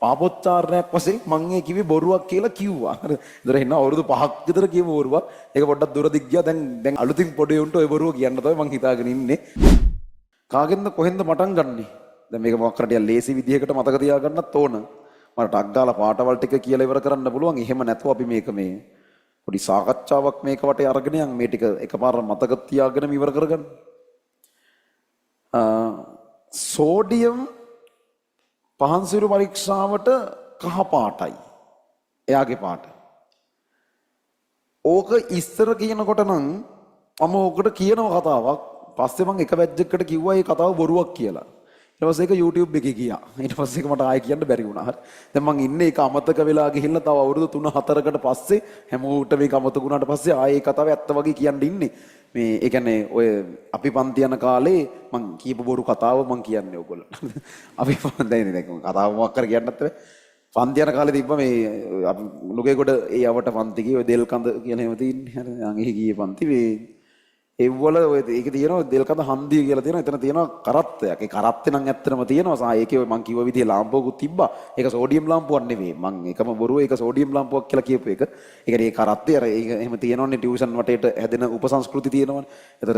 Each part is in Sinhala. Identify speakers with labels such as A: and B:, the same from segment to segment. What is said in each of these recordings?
A: පාපොච්චාරණයක් වශයෙන් මම ඒ කිව්වේ බොරුවක් කියලා කිව්වා. හරි. ඒතර එන්න අවුරුදු 5ක් විතර කියව බොරුවක්. ඒක පොඩ්ඩක් දුර දිග් ගියා. දැන් අලුතින් පොඩි උන්ට ওই බොරුව කියන්න තමයි මං හිතාගෙන ඉන්නේ. කාගෙන්ද කොහෙන්ද පටන් ගන්නෙ? දැන් මේක මොකක් කරටියක් ලේසි විදිහකට මතක තියාගන්නත් ඕන. මට ටක් ගාලා පාටවල් ටික කියලා ඉවර කරන්න පුළුවන්. එහෙම නැතුව අපි මේක මේ පොඩි සාකච්ඡාවක් මේක වටේ අරගෙන යන් මේ ටික එකපාර මතක තියාගෙන ඉවර කරගන්න. සෝඩියම් පහන්සිරු පරීක්ෂාවට කහ පාටයි. එයාගේ පාට. ඕක ඉස්සර කියනකොට නම් මම ඕකට කියනව කතාවක්. පස්සේ මම එක බැච් එකකට කිව්වා මේ කතාව බොරුවක් කියලා. ඊට පස්සේ ඒක YouTube එකේ ගියා. ඊට පස්සේ ඒක මට ආයෙ කියන්න බැරි වුණා. හරි. දැන් මම ඉන්නේ ඒක අමතක වෙලා ගිහිල්ලා තව අවුරුදු 3-4කට පස්සේ හැමෝට මේක අමතක වුණාට පස්සේ ආයෙ ඒ කතාව ඇත්ත වගේ කියන්න ඉන්නේ. මේ ඒ කියන්නේ ඔය අපි පන්ති යන කාලේ මං කියපු බොරු කතාව මං කියන්නේ ඕගොල්ලන්ට. අපි දැන් කතාව මොකක් කර කියන්නත් බෑ. පන්ති යන කාලේ තිබ්බ මේ අපි නුගේගොඩ ඒ යවට පන්ති ගියේ ඔය දෙල්කඳ කියන ඒවා තියෙන්නේ. හරි. යන් එහි ගියේ පන්ති මේ ඒවල ඔය ඒක තියෙනවා දෙල්කඳ හන්දිය කියලා තියෙනවා. එතන තියෙනවා කරත්තයක්. ඒ කරත්තේ නම් ඇත්තටම තියෙනවා. ඒකේ මං කිව්ව විදිහේ ලාම්පුවකුත් තිබ්බා. ඒක සෝඩියම් ලාම්පුවක් නෙවෙයි. මං එකම බොරුව ඒක සෝඩියම් ලාම්පුවක් කියලා කියපු එක. ඒ කියන්නේ ඒ කරත්තේ අර ඒක එහෙම තියෙනවනේ ටියුෂන් වටේට හැදෙන උපසංස්කෘති තියෙනවනේ. ඒතර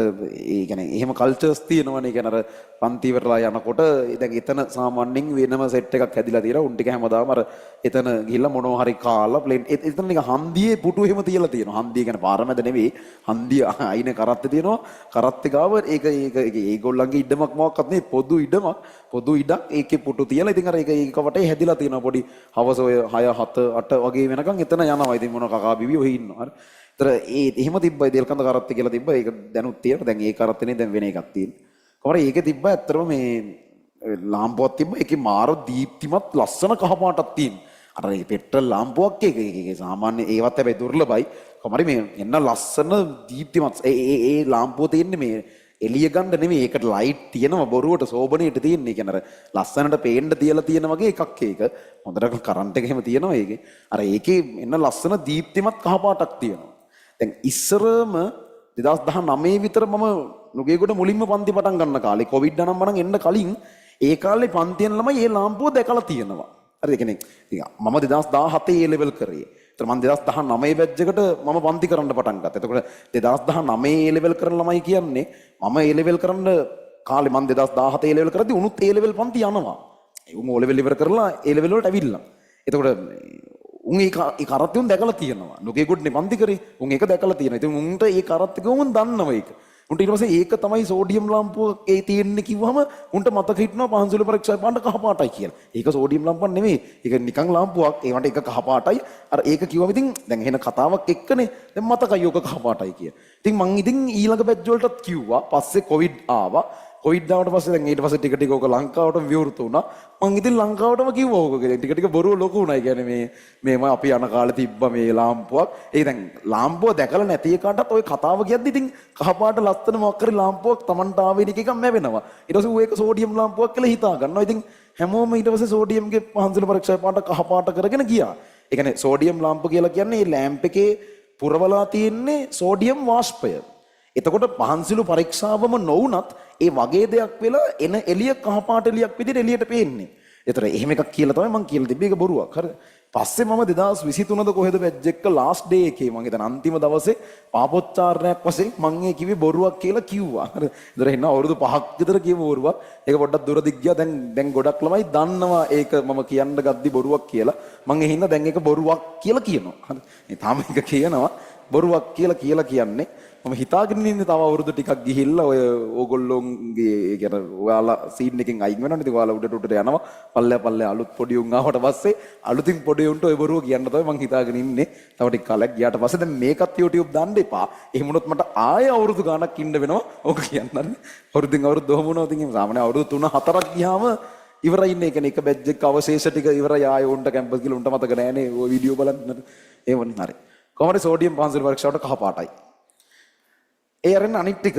A: ඒ කියන්නේ එහෙම කල්චර්ස් තියෙනවනේ. ඒ කියන්නේ අර පන්ති ඉවරලා යනකොට දැන් එතන සාමාන්‍යයෙන් වෙනම සෙට් එකක් හැදිලා තියෙනවා. උන් ටික හැමදාම අර එතන ගිහිල්ලා මොනවා හරි කාලා ප්ලේන් එතන නිකන් හන්දියේ පුටු එහෙම තියලා තියෙනවා. හන්දිය කියන්නේ පාරමැද නෙවෙයි. හන්දිය අයිනේ කරත්තේ තියෙනවා. කරත්තේ ගාව ඒක ඒගොල්ලන්ගේ ඉඩමක් මොකක්වත් නෙවෙයි පොදු ඉඩමක්. පොදු ඉඩක් ඒකේ පුටු තියලා ඉතින් අර ඒක වටේ හැදිලා තියෙනවා. පොඩි හවස ඔය 6 7 8 වගේ වෙනකන් එතන යනවා. ඉතින් මොන කකා බිබි ඔහි ඉන්නවා. හරි. ඒතර එහෙම තිබ්බයි දෙල්කඳ කරත්තේ කියලා තිබ්බා. ඒක දැනුත් තියෙනවා. දැන් ඒ කරත්තේනේ දැන් වෙන එකක් තියෙන්නේ. කොහොමද ඒකේ තිබ්බා ඇත්තටම මේ ලාම්පුවක් තිබ්බා. ඒකේ මාර දීප්තිමත් ලස්සන කහ පාටක් තියෙනවා. අර ඒ පෙට්‍රල් ලාම්පුවක් ඒක සාමාන්‍ය ඒවත් හැබැයි දුර්ලභයි. කොහමරි මේ එන්න ලස්සන දීප්තිමත් ඒ ලාම්පුව තියෙන්නේ මේ එළිය ගන්න නෙමෙයි. ඒකට ලයිට් තියෙනවා බොරුවට සෝබනේට තියෙන්නේ. කියන්නේ අර ලස්සනට පේන්න තියලා තියෙන වගේ එකක් ඒක. හොඳට කරන්ට් එක එහෙම තියෙනවා ඒකේ. අර ඒකේ එන්න ලස්සන දීප්තිමත් කහ පාටක් තියෙනවා. දැන් ඉස්සරම 2019 විතර මම නුගේගොඩ මුලින්ම පන්ති පටන් ගන්න කාලේ කොවිඩ් අනම්මනම් එන්න කලින් ඒ කාලේ පන්තියන් ළමයි මේ ලාම්පුව දැකලා තියෙනවා. හරි ඒ කියන්නේ මම 2017 ඒ ලෙවල් කරේ. ඒතර මම 2019 බැච් එකට මම පන්ති කරන්න පටන් ගත්තා. එතකොට 2019 ඒ ලෙවල් කරන ළමයි කියන්නේ මම ඒ ලෙවල් කරන්න කාලේ මම 2017 ඒ ලෙවල් කරද්දි උනුත් ඒ ලෙවල් පන්ති යනවා. උන් ඕ ලෙවල් ඉවර කරලා ඒ ලෙවල් වලට ඇවිල්ලා. එතකොට උන් ඒ කරත්තේ උන් දැකලා තියෙනවා. නුගේගොඩනේ පන්ති කරේ. උන් ඒක දැකලා තියෙනවා. ඉතින් උන්ට ඒ කරත්තේ උන් දන්නවා ඒක. උන්ට ඊට පස්සේ ඒක තමයි සෝඩියම් ලාම්පුව ඒ තියෙන්නේ කිව්වම උන්ට මතක හිටිනවා පහන්සල පරීක්ෂාවේ පාට කහ පාටයි කියලා. ඒක සෝඩියම් ලාම්පුවක් නෙමෙයි. ඒක නිකන් ලාම්පුවක්. ඒවට එක කහ පාටයි. අර ඒක කිව්වම ඉතින් දැන් එහෙන කතාවක් එක්කනේ. දැන් මතකයි ඔක කහ පාටයි කිය. ඉතින් මං ඉතින් ඊළඟ බැච් වලටත් කිව්වා. පස්සේ කොවිඩ් ආවා. කොවිඩ් ආවට පස්සේ දැන් ඊට පස්සේ ටික ටික ඔක ලංකාවටම විවෘත වුණා. මං ඉතින් ලංකාවටම කිව්වා ඕක. ටික ටික බොරුව ලොකු වුණා. ඒ කියන්නේ මේම අපි යන කාලේ තිබ්බා මේ ලාම්පුවක්. ඒ දැන් ලාම්පුව දැකලා නැති එකටත් ওই කතාව කියද්දි ඉතින් කහපාට ලස්සන මොකක් හරි ලාම්පුවක් Tamanට ආවෙන එකක් ලැබෙනවා. ඊට පස්සේ ඌ ඒක සෝඩියම් ලාම්පුවක් කියලා හිතා ගන්නවා. ඉතින් හැමෝම ඊට පස්සේ සෝඩියම්ගේ පහන්සල පරීක්ෂාවේ පාට කහපාට කරගෙන ගියා. ඒ කියන්නේ සෝඩියම් ලාම්පුව කියලා කියන්නේ මේ ලැම්ප් එකේ පුරවලා තියෙන්නේ සෝඩියම් වාෂ්පය. එතකොට පහන්සිලු පරීක්ෂාවම නොවුනත් ඒ වගේ දෙයක් වෙලා එන එළිය කහපාට එළියක් විදිහට එළියට පේන්නේ. ඒතර එහෙම එකක් කියලා තමයි මම කියලා තිබ්බේ. ඒක බොරුවක්. හරිද? පස්සේ මම 2023 ද කොහෙද බැච් එක ලාස්ට් ඩේ එකේ මම හිතන අන්තිම දවසේ පාපොච්චාරණයක් වශයෙන් මම ඒ කිව්වේ බොරුවක් කියලා කිව්වා. හරිද? ඒතර එන්න අවුරුදු 5ක් විතර කියපු බොරුවක්. ඒක පොඩ්ඩක් දුර දිග් ගියා. දැන් ගොඩක් ළමයි දන්නවා ඒක මම කියන්න ගද්දි බොරුවක් කියලා. මම ඒ හින්දා දැන් ඒක බොරුවක් කියලා කියනවා. හරිද? මේ තාම ඒක කියනවා බොරුවක් කියලා කියන්නේ මම හිතාගෙන ඉන්නේ තව අවුරුදු ටිකක් ගිහිල්ලා ඔය ඕගොල්ලෝගේ ඒ කියන්නේ ඔයාලා සීන් එකෙන් අයින් වෙනවනේ. ඉතින් ඔයාලා උඩට යනවා. පල්ලෙය අලුත් පොඩි උන් ආවට පස්සේ අලුතින් පොඩි උන්ට ඔය බොරුව කියන්න තමයි මම හිතාගෙන ඉන්නේ. තව ටික කාලයක් ගියාට පස්සේ දැන් මේකත් YouTube දාන්න එපා. එහෙම වුණොත් මට ආයෙ අවුරුදු ගාණක් ඉන්න වෙනවා. ඕක කියන්න හරි. අවුරුද්දෙන් අවුරුද්ද ඔහොම වුණා. ඉතින් සාමාන්‍ය අවුරුදු 3-4ක් ගියාම ඉවරයි ඉන්නේ. ඒ කියන්නේ එක බැච් එක අවශේෂ ටික ඉවරයි. ආයෙ උන්ට කැම්පස් ගිහලා උන්ට මතක නෑනේ ඔය වීඩියෝ බලන්න. ඒ වුණා හරි. කොහොමද සෝඩියම් පහන්සල් පරීක්ෂාවට කහ පාටයි. ඒ අරගෙන අනිත් ටික